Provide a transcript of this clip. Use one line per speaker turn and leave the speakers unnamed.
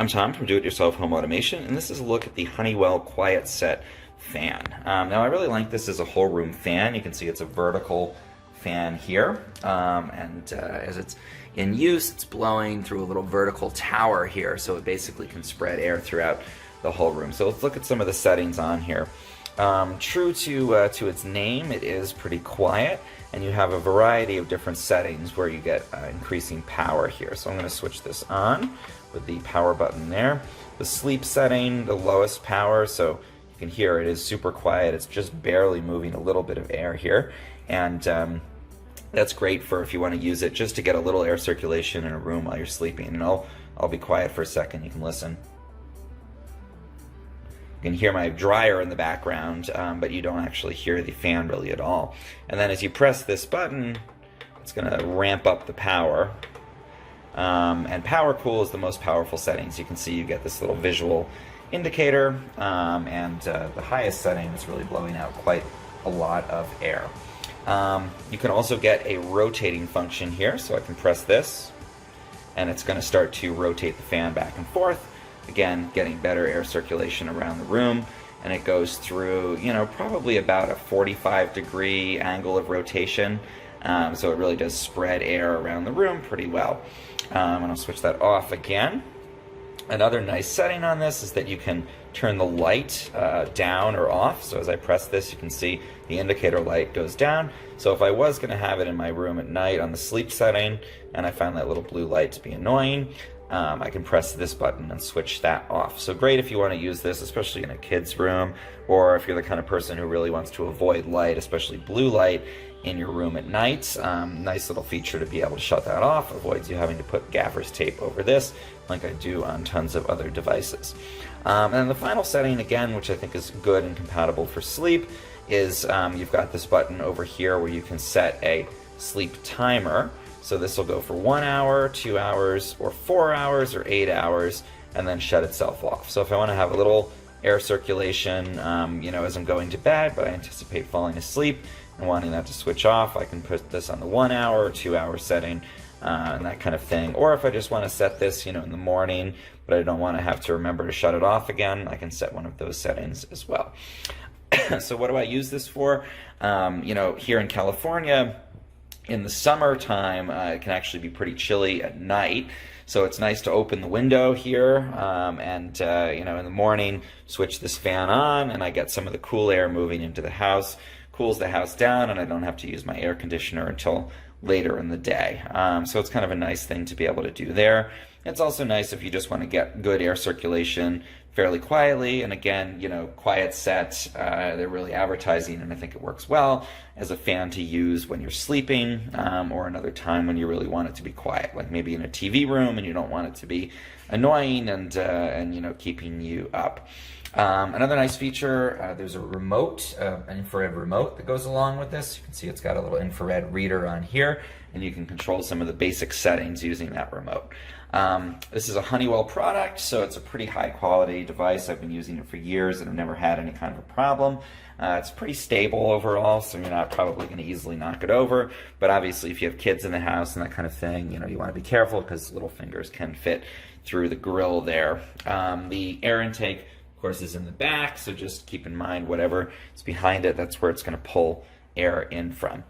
I'm Tom from Do-It-Yourself Home Automation, and this is a look at the Honeywell QuietSet fan. Now I really like this as a whole room fan. You can see it's a vertical fan here, and as it's in use, it's blowing through a little vertical tower here, so it basically can spread air throughout the whole room. So let's look at some of the settings on here. True to its name, it is pretty quiet, and you have a variety of different settings where you get increasing power here. So I'm going to switch this on with the power button there. The sleep setting, the lowest power, so you can hear it is super quiet. It's just barely moving a little bit of air here, and that's great for if you want to use it just to get a little air circulation in a room while you're sleeping. And I'll be quiet for a second. You can listen. You can hear my dryer in the background, but you don't actually hear the fan really at all. And then as you press this button, it's going to ramp up the power. And power cool is the most powerful settings. You can see you get this little visual indicator, and the highest setting is really blowing out quite a lot of air. You can also get a rotating function here, so I can press this and it's going to start to rotate the fan back and forth, again getting better air circulation around the room. And it goes through, probably about a 45-degree angle of rotation, so it really does spread air around the room pretty well. And I'll switch that off again. Another nice setting on this is that you can turn the light down or off. So as I press this, you can see the indicator light goes down. So if I was going to have it in my room at night on the sleep setting, and I found that little blue light to be annoying, I can press this button and switch that off. So great if you want to use this, especially in a kid's room, or if you're the kind of person who really wants to avoid light, especially blue light, in your room at night. Nice little feature to be able to shut that off. Avoids you having to put gaffer's tape over this like I do on tons of other devices. And then the final setting, again, which I think is good and compatible for sleep, is you've got this button over here where you can set a sleep timer. So this will go for 1 hour, 2 hours, or 4 hours, or 8 hours, and then shut itself off. So if I want to have a little air circulation, as I'm going to bed, but I anticipate falling asleep and wanting that to switch off, I can put this on the 1 hour or 2 hour setting, and that kind of thing. Or if I just want to set this, in the morning, but I don't want to have to remember to shut it off again, I can set one of those settings as well. So what do I use this for? Here in California, in the summertime, it can actually be pretty chilly at night. So it's nice to open the window here, and in the morning, switch this fan on, and I get some of the cool air moving into the house, cools the house down, and I don't have to use my air conditioner until later in the day. So it's kind of a nice thing to be able to do there. It's also nice if you just want to get good air circulation fairly quietly, and again, QuietSet, they're really advertising, and I think it works well as a fan to use when you're sleeping, or another time when you really want it to be quiet, like maybe in a TV room and you don't want it to be annoying and keeping you up. Another nice feature, there's a remote, an infrared remote that goes along with this. You can see it's got a little infrared reader on here, and you can control some of the basic settings using that remote. This is a Honeywell product, so it's a pretty high quality device. I've been using it for years and I've never had any kind of a problem. It's pretty stable overall, so you're not probably going to easily knock it over. But obviously if you have kids in the house and that kind of thing, you want to be careful because little fingers can fit through the grill there. The air intake, of course, is in the back, so just keep in mind whatever is behind it, that's where it's going to pull air in from.